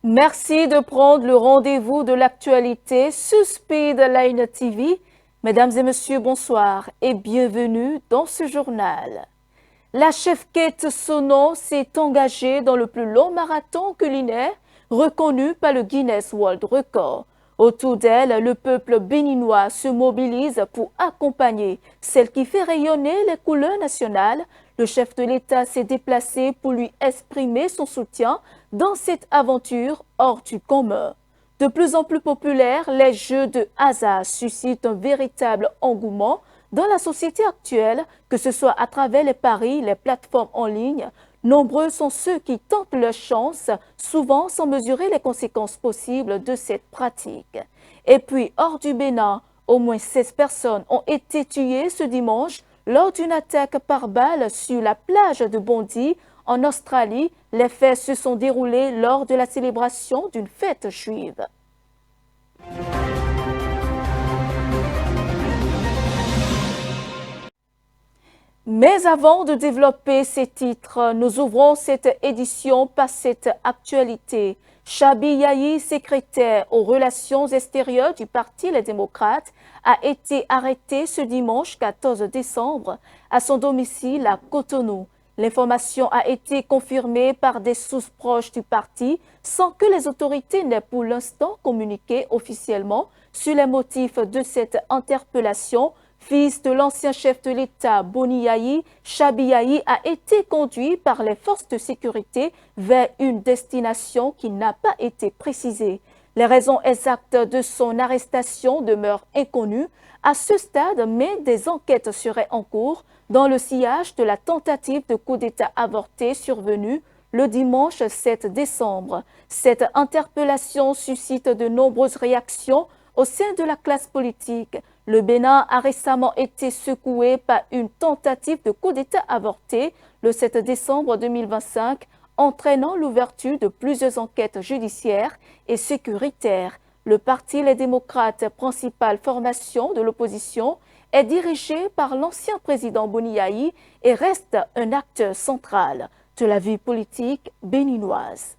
Merci de prendre le rendez-vous de l'actualité sur Speedline TV. Mesdames et messieurs, bonsoir et bienvenue dans ce journal. La chef Kate Sono s'est engagée dans le plus long marathon culinaire reconnu par le Guinness World Record. Autour d'elle, le peuple béninois se mobilise pour accompagner celle qui fait rayonner les couleurs nationales. Le chef de l'État s'est déplacé pour lui exprimer son soutien dans cette aventure hors du commun. De plus en plus populaires, les jeux de hasard suscitent un véritable engouement dans la société actuelle, que ce soit à travers les paris, les plateformes en ligne. Nombreux sont ceux qui tentent leur chance, souvent sans mesurer les conséquences possibles de cette pratique. Et puis, hors du Bénin, au moins 16 personnes ont été tuées ce dimanche lors d'une attaque par balle sur la plage de Bondi, en Australie. Les faits se sont déroulés lors de la célébration d'une fête juive. Mais avant de développer ces titres, nous ouvrons cette édition par cette actualité. Chabi Yahi, secrétaire aux relations extérieures du Parti Les Démocrates, a été arrêté ce dimanche 14 décembre à son domicile à Cotonou. L'information a été confirmée par des sources proches du parti sans que les autorités n'aient pour l'instant communiqué officiellement sur les motifs de cette interpellation. Fils de l'ancien chef de l'État, Boni Yahi, Chabi Yahi a été conduit par les forces de sécurité vers une destination qui n'a pas été précisée. Les raisons exactes de son arrestation demeurent inconnues à ce stade, mais des enquêtes seraient en cours dans le sillage de la tentative de coup d'État avorté survenue le dimanche 7 décembre. Cette interpellation suscite de nombreuses réactions au sein de la classe politique. Le Bénin a récemment été secoué par une tentative de coup d'État avorté le 7 décembre 2025, entraînant l'ouverture de plusieurs enquêtes judiciaires et sécuritaires. Le Parti Les Démocrates, principale formation de l'opposition, est dirigé par l'ancien président Boni Yahi et reste un acteur central de la vie politique béninoise.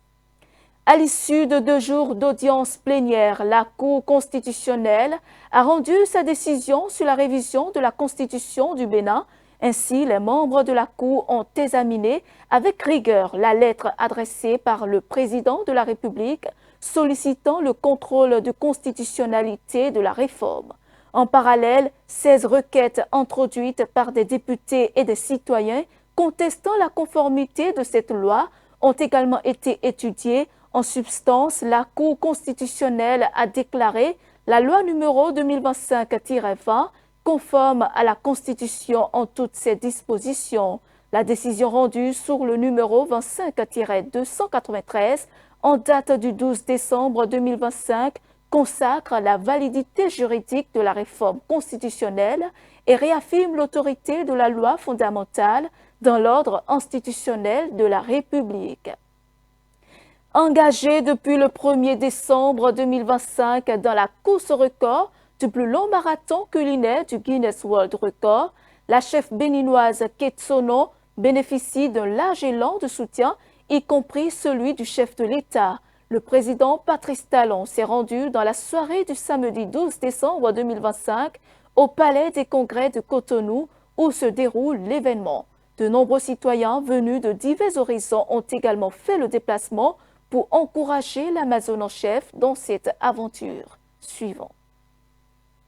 À l'issue de 2 jours d'audience plénière, la Cour constitutionnelle a rendu sa décision sur la révision de la Constitution du Bénin. Ainsi, les membres de la Cour ont examiné avec rigueur la lettre adressée par le président de la République sollicitant le contrôle de constitutionnalité de la réforme. En parallèle, 16 requêtes introduites par des députés et des citoyens contestant la conformité de cette loi ont également été étudiées. En substance, la Cour constitutionnelle a déclaré la loi numéro 2025-20 conforme à la Constitution en toutes ses dispositions. La décision rendue sur le numéro 25-293 en date du 12 décembre 2025 consacre la validité juridique de la réforme constitutionnelle et réaffirme l'autorité de la loi fondamentale dans l'ordre institutionnel de la République. Engagée depuis le 1er décembre 2025 dans la course record du plus long marathon culinaire du Guinness World Record, la chef béninoise Kate Sono bénéficie d'un large élan de soutien, y compris celui du chef de l'État. Le président Patrice Talon s'est rendu dans la soirée du samedi 12 décembre 2025 au Palais des Congrès de Cotonou où se déroule l'événement. De nombreux citoyens venus de divers horizons ont également fait le déplacement pour encourager l'Amazone en chef dans cette aventure. Suivant.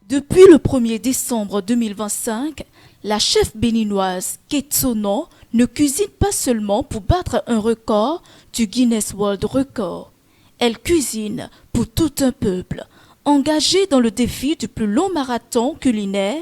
Depuis le 1er décembre 2025, la chef béninoise Kate Sono ne cuisine pas seulement pour battre un record du Guinness World Record. Elle cuisine pour tout un peuple. Engagée dans le défi du plus long marathon culinaire,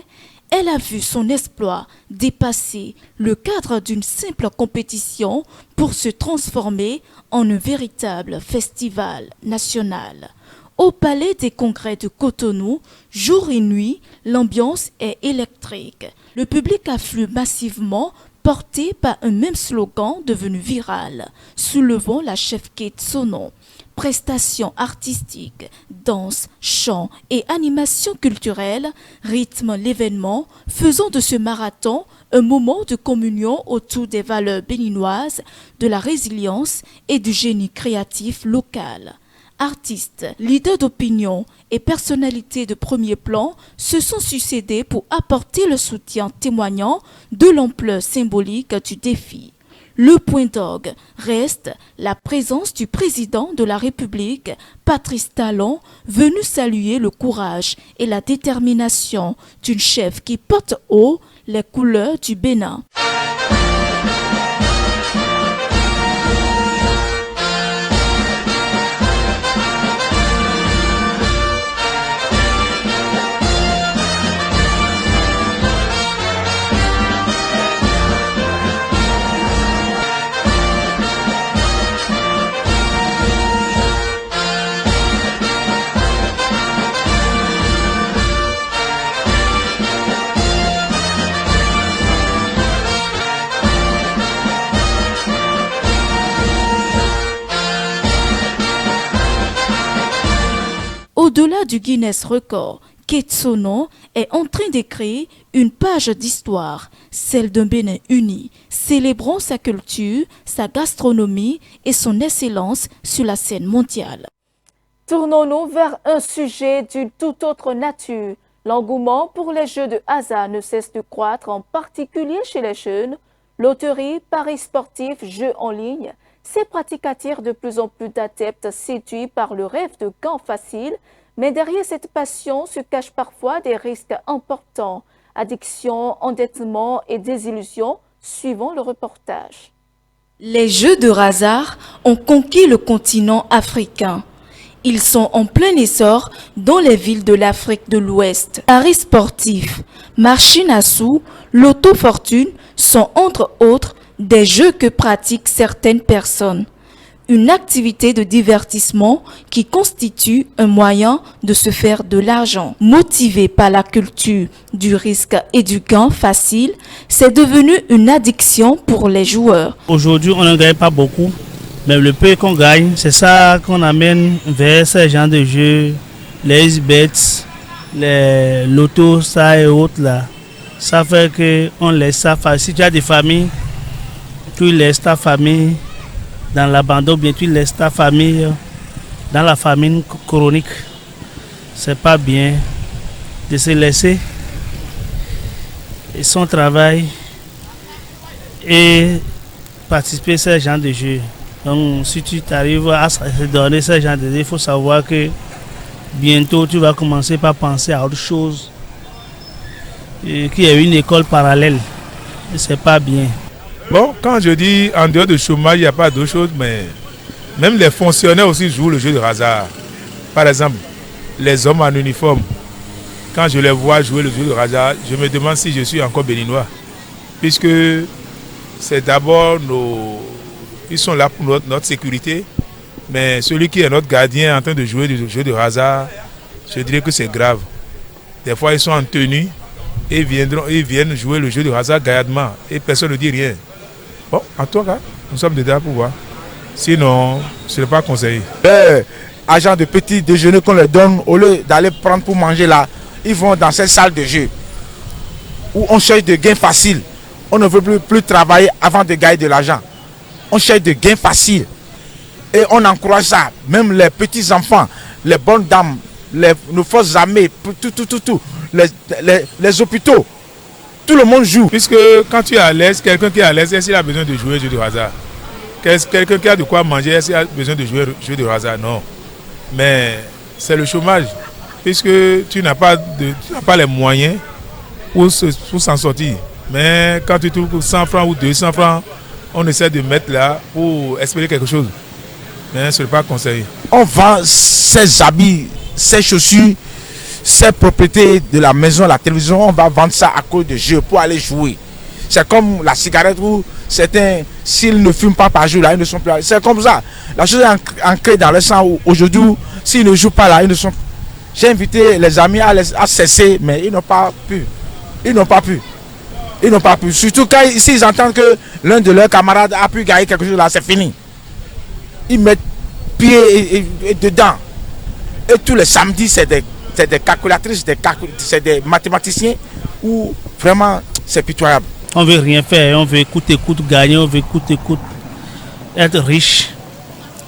elle a vu son exploit dépasser le cadre d'une simple compétition pour se transformer en un véritable festival national. Au Palais des Congrès de Cotonou, jour et nuit, l'ambiance est électrique. Le public afflue massivement, porté par un même slogan devenu viral, soulevant la chef Kate Sono. Prestations artistiques, danse, chant et animation culturelle rythment l'événement, faisant de ce marathon un moment de communion autour des valeurs béninoises, de la résilience et du génie créatif local. Artistes, leaders d'opinion et personnalités de premier plan se sont succédés pour apporter le soutien témoignant de l'ampleur symbolique du défi. Le point d'orgue reste la présence du président de la République, Patrice Talon, venu saluer le courage et la détermination d'une chef qui porte haut les couleurs du Bénin. Au-delà du Guinness Record, Ketsono est en train d'écrire une page d'histoire, celle d'un Bénin uni, célébrant sa culture, sa gastronomie et son excellence sur la scène mondiale. Tournons-nous vers un sujet d'une toute autre nature. L'engouement pour les jeux de hasard ne cesse de croître, en particulier chez les jeunes. Loterie, paris sportifs, jeux en ligne, ces pratiques attirent de plus en plus d'adeptes séduits par le rêve de gains faciles. Mais derrière cette passion se cachent parfois des risques importants. Addiction, endettement et désillusion, suivant le reportage. Les jeux de hasard ont conquis le continent africain. Ils sont en plein essor dans les villes de l'Afrique de l'Ouest. Paris sportifs, machines à sous, loto-fortune sont entre autres des jeux que pratiquent certaines personnes. Une activité de divertissement qui constitue un moyen de se faire de l'argent. Motivé par la culture du risque et du gain facile, c'est devenu une addiction pour les joueurs. Aujourd'hui, on ne gagne pas beaucoup, mais le peu qu'on gagne, c'est ça qu'on amène vers ce genre de jeux, les easy-bets, les lotos, ça et autres là. Ça fait qu'on laisse ça faire. Si tu as des familles, tu laisses ta famille dans l'abandon, bien tu laisses ta famille dans la famine chronique. C'est pas bien de se laisser son travail et participer à ce genre de jeu. Donc si tu arrives à se donner ce genre de jeu, il faut savoir que bientôt tu vas commencer par penser à autre chose, et qu'il y a une école parallèle. C'est pas bien. Bon, quand je dis en dehors de chômage, il n'y a pas d'autre chose, mais même les fonctionnaires aussi jouent le jeu de hasard. Par exemple, les hommes en uniforme, quand je les vois jouer le jeu de hasard, je me demande si je suis encore béninois. Puisque c'est d'abord ils sont là pour notre sécurité, mais celui qui est notre gardien en train de jouer le jeu de hasard, je dirais que c'est grave. Des fois, ils sont en tenue et ils viennent jouer le jeu de hasard gaillardement et personne ne dit rien. Bon, en tout cas, nous sommes dedans pour voir. Sinon, ce n'est pas conseillé. Agents de petit déjeuner qu'on leur donne, au lieu d'aller prendre pour manger là, ils vont dans cette salle de jeu où on cherche de gains faciles. On ne veut plus travailler avant de gagner de l'argent. On cherche de gains faciles. Et on encourage ça. Même les petits enfants, les bonnes dames, nos forces armées, tout. Les hôpitaux. Tout le monde joue. Puisque quand tu es à l'aise, quelqu'un qui est à l'aise, est-ce qu'il a besoin de jouer au jeu de hasard? Quelqu'un qui a de quoi manger, est-ce qu'il a besoin de jouer au jeu de hasard? Non. Mais c'est le chômage. Puisque tu n'as pas les moyens pour s'en sortir. Mais quand tu trouves 100 francs ou 200 francs, on essaie de mettre là pour espérer quelque chose. Mais ce n'est pas conseillé. On vend ses habits, ses chaussures, ces propriétés de la maison, la télévision, on va vendre ça à cause de jeux pour aller jouer. C'est comme la cigarette où certains, s'ils ne fument pas par jour, là, ils ne sont plus là. C'est comme ça. La chose est ancrée dans le sang. Aujourd'hui, s'ils ne jouent pas là, ils ne sont. J'ai invité les amis à cesser, mais ils n'ont pas pu. Ils n'ont pas pu. Surtout quand s'ils entendent que l'un de leurs camarades a pu gagner quelque chose là, c'est fini. Ils mettent pied et dedans. Et tous les samedis, c'est des calculatrices, c'est des mathématiciens où vraiment c'est pitoyable. On veut rien faire, on veut écoute gagner, on veut écoute être riche.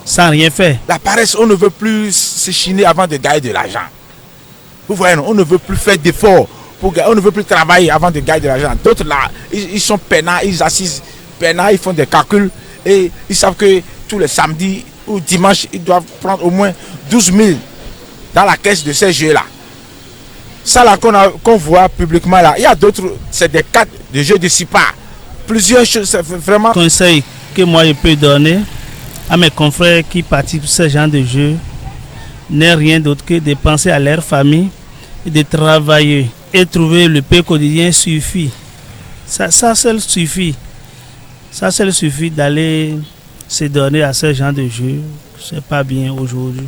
sans rien faire. La paresse, on ne veut plus se chiner avant de gagner de l'argent. Vous voyez, on ne veut plus faire d'efforts, on ne veut plus travailler avant de gagner de l'argent. D'autres là, ils sont peinards, ils assisent peinards, ils font des calculs et ils savent que tous les samedis ou dimanches, ils doivent prendre au moins 12 000 dans la caisse de ces jeux-là. Ça là qu'on voit publiquement là, il y a d'autres, c'est des cartes de jeux de SIPA. Plusieurs choses, c'est vraiment... Conseil que moi je peux donner à mes confrères qui participent à ce genre de jeu n'est rien d'autre que de penser à leur famille et de travailler et trouver le pain quotidien suffit. Ça seul suffit. Ça seul suffit d'aller se donner à ce genre de jeu. C'est pas bien aujourd'hui.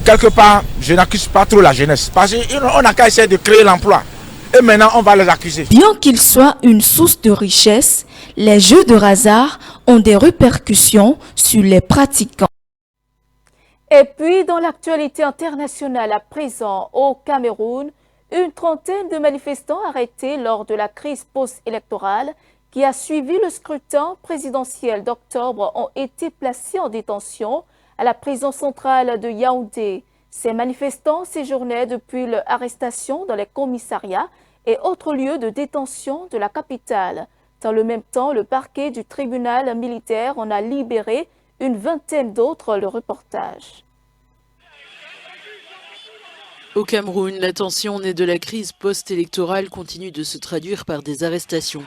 Quelque part, je n'accuse pas trop la jeunesse parce qu'on n'a qu'à essayer de créer l'emploi. Et maintenant, on va les accuser. Bien qu'ils soient une source de richesse, les jeux de hasard ont des répercussions sur les pratiquants. Et puis, dans l'actualité internationale à présent, au Cameroun, une trentaine de manifestants arrêtés lors de la crise post-électorale qui a suivi le scrutin présidentiel d'octobre ont été placés en détention à la prison centrale de Yaoundé. Ces manifestants séjournaient depuis leur arrestation dans les commissariats et autres lieux de détention de la capitale. Dans le même temps, le parquet du tribunal militaire en a libéré une vingtaine d'autres. Le reportage. Au Cameroun, la tension née de la crise post-électorale continue de se traduire par des arrestations.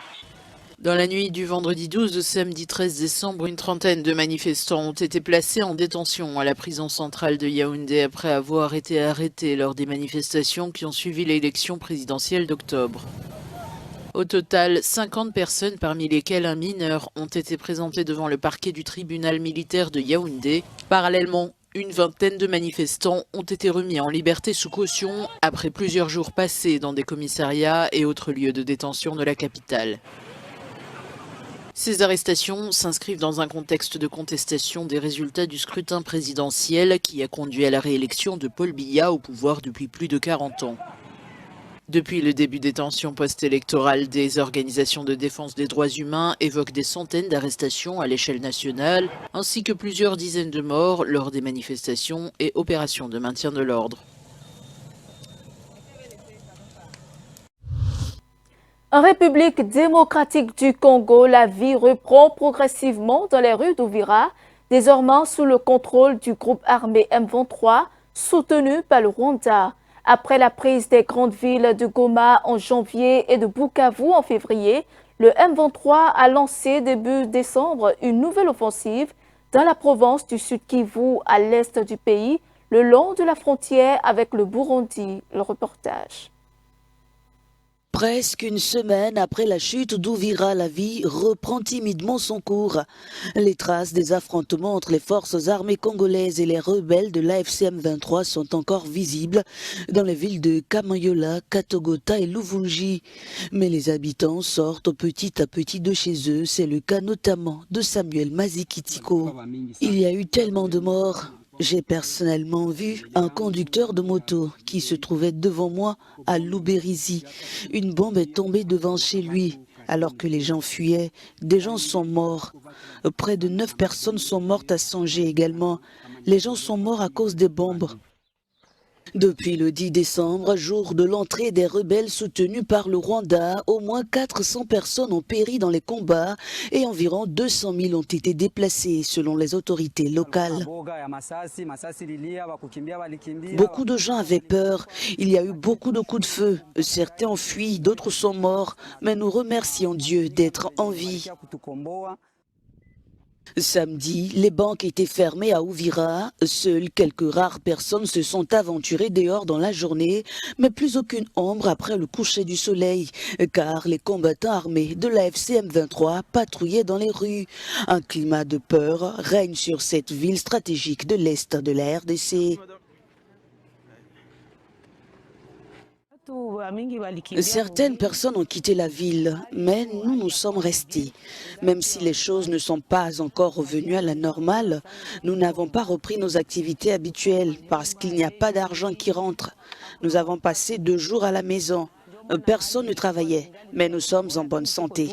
Dans la nuit du vendredi 12 au samedi 13 décembre, une trentaine de manifestants ont été placés en détention à la prison centrale de Yaoundé après avoir été arrêtés lors des manifestations qui ont suivi l'élection présidentielle d'octobre. Au total, 50 personnes, parmi lesquelles un mineur, ont été présentées devant le parquet du tribunal militaire de Yaoundé. Parallèlement, une vingtaine de manifestants ont été remis en liberté sous caution après plusieurs jours passés dans des commissariats et autres lieux de détention de la capitale. Ces arrestations s'inscrivent dans un contexte de contestation des résultats du scrutin présidentiel qui a conduit à la réélection de Paul Biya au pouvoir depuis plus de 40 ans. Depuis le début des tensions post-électorales, des organisations de défense des droits humains évoquent des centaines d'arrestations à l'échelle nationale, ainsi que plusieurs dizaines de morts lors des manifestations et opérations de maintien de l'ordre. En République démocratique du Congo, la vie reprend progressivement dans les rues d'Uvira, désormais sous le contrôle du groupe armé M23, soutenu par le Rwanda. Après la prise des grandes villes de Goma en janvier et de Bukavu en février, le M23 a lancé début décembre une nouvelle offensive dans la province du Sud Kivu à l'est du pays, le long de la frontière avec le Burundi. Le reportage. Presque une semaine après la chute d'Uvira, la vie reprend timidement son cours. Les traces des affrontements entre les forces armées congolaises et les rebelles de l'AFC M23 sont encore visibles dans les villes de Kamanyola, Katogota et Luvungi. Mais les habitants sortent petit à petit de chez eux. C'est le cas notamment de Samuel Mazikitiko. Il y a eu tellement de morts. J'ai personnellement vu un conducteur de moto qui se trouvait devant moi à Luberizi. Une bombe est tombée devant chez lui. Alors que les gens fuyaient, des gens sont morts. Près de 9 personnes sont mortes à Songé également. Les gens sont morts à cause des bombes. Depuis le 10 décembre, jour de l'entrée des rebelles soutenus par le Rwanda, au moins 400 personnes ont péri dans les combats et environ 200 000 ont été déplacés selon les autorités locales. Beaucoup de gens avaient peur. Il y a eu beaucoup de coups de feu. Certains ont fui, d'autres sont morts. Mais nous remercions Dieu d'être en vie. Samedi, les banques étaient fermées à Uvira. Seules quelques rares personnes se sont aventurées dehors dans la journée, mais plus aucune ombre après le coucher du soleil, car les combattants armés de l'AFC M23 patrouillaient dans les rues. Un climat de peur règne sur cette ville stratégique de l'Est de la RDC. Certaines personnes ont quitté la ville, mais nous sommes restés. Même si les choses ne sont pas encore revenues à la normale, nous n'avons pas repris nos activités habituelles parce qu'il n'y a pas d'argent qui rentre. Nous avons passé 2 jours à la maison. Personne ne travaillait, mais nous sommes en bonne santé.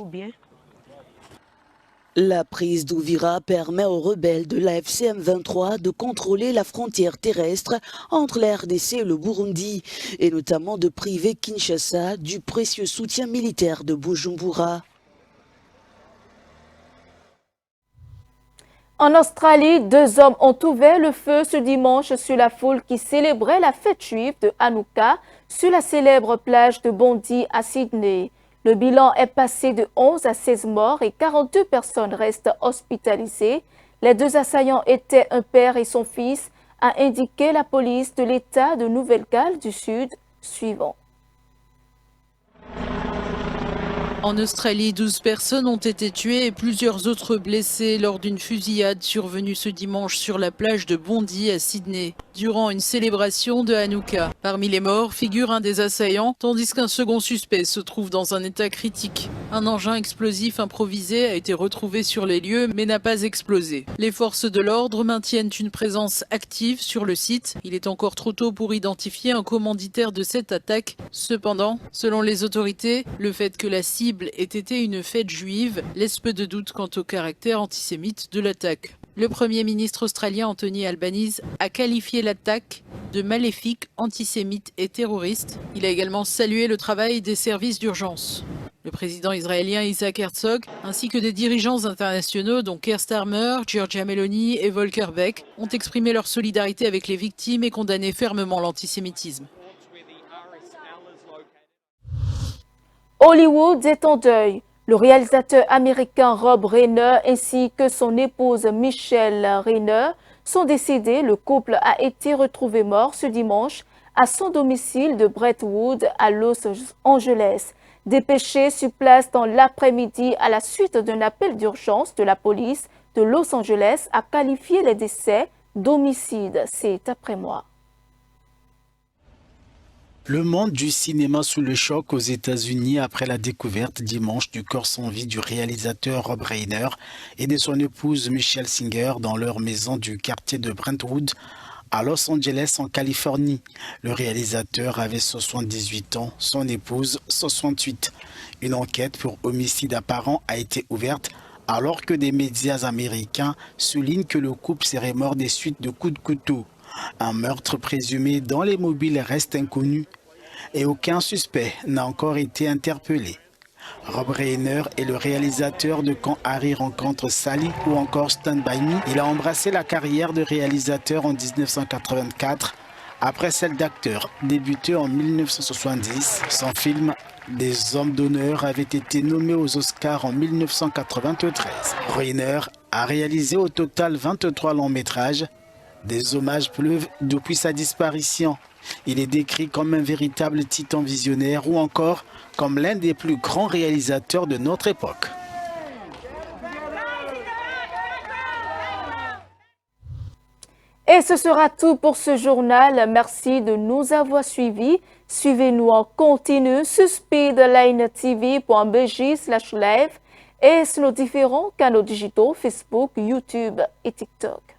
La prise d'Ouvira permet aux rebelles de la FCM23 de contrôler la frontière terrestre entre la RDC et le Burundi, et notamment de priver Kinshasa du précieux soutien militaire de Bujumbura. En Australie, 2 hommes ont ouvert le feu ce dimanche sur la foule qui célébrait la fête juive de Hanouka sur la célèbre plage de Bondi à Sydney. Le bilan est passé de 11 à 16 morts et 42 personnes restent hospitalisées. Les 2 assaillants étaient un père et son fils, a indiqué la police de l'État de Nouvelle-Galles du Sud suivant. En Australie, 12 personnes ont été tuées et plusieurs autres blessées lors d'une fusillade survenue ce dimanche sur la plage de Bondi à Sydney, durant une célébration de Hanouka. Parmi les morts figure un des assaillants, tandis qu'un second suspect se trouve dans un état critique. Un engin explosif improvisé a été retrouvé sur les lieux mais n'a pas explosé. Les forces de l'ordre maintiennent une présence active sur le site. Il est encore trop tôt pour identifier un commanditaire de cette attaque. Cependant, selon les autorités, le fait que la cible ait été une fête juive laisse peu de doute quant au caractère antisémite de l'attaque. Le Premier ministre australien Anthony Albanese a qualifié l'attaque de maléfique, antisémite et terroriste. Il a également salué le travail des services d'urgence. Le président israélien Isaac Herzog, ainsi que des dirigeants internationaux dont Keir Starmer, Giorgia Meloni et Volker Beck, ont exprimé leur solidarité avec les victimes et condamné fermement l'antisémitisme. Hollywood est en deuil. Le réalisateur américain Rob Reiner ainsi que son épouse Michelle Reiner sont décédés. Le couple a été retrouvé mort ce dimanche à son domicile de Brentwood à Los Angeles. Dépêché sur place dans l'après-midi à la suite d'un appel d'urgence de la police de Los Angeles a qualifié les décès d'homicide. C'est après moi. Le monde du cinéma sous le choc aux États-Unis après la découverte dimanche du corps sans vie du réalisateur Rob Reiner et de son épouse Michelle Singer dans leur maison du quartier de Brentwood à Los Angeles en Californie. Le réalisateur avait 78 ans, son épouse 68. Une enquête pour homicide apparent a été ouverte alors que des médias américains soulignent que le couple serait mort des suites de coups de couteau. Un meurtre présumé dans les mobiles reste inconnu et aucun suspect n'a encore été interpellé. Rob Reiner est le réalisateur de Quand Harry rencontre Sally ou encore Stand By Me. Il a embrassé la carrière de réalisateur en 1984 après celle d'acteur, débuté en 1970. Son film Des hommes d'honneur avait été nommé aux Oscars en 1993. Reiner a réalisé au total 23 longs métrages. Des hommages pleuvent depuis sa disparition. Il est décrit comme un véritable titan visionnaire ou encore comme l'un des plus grands réalisateurs de notre époque. Et ce sera tout pour ce journal. Merci de nous avoir suivis. Suivez-nous en continu sur speedlinetv.bj/live et sur nos différents canaux digitaux Facebook, YouTube et TikTok.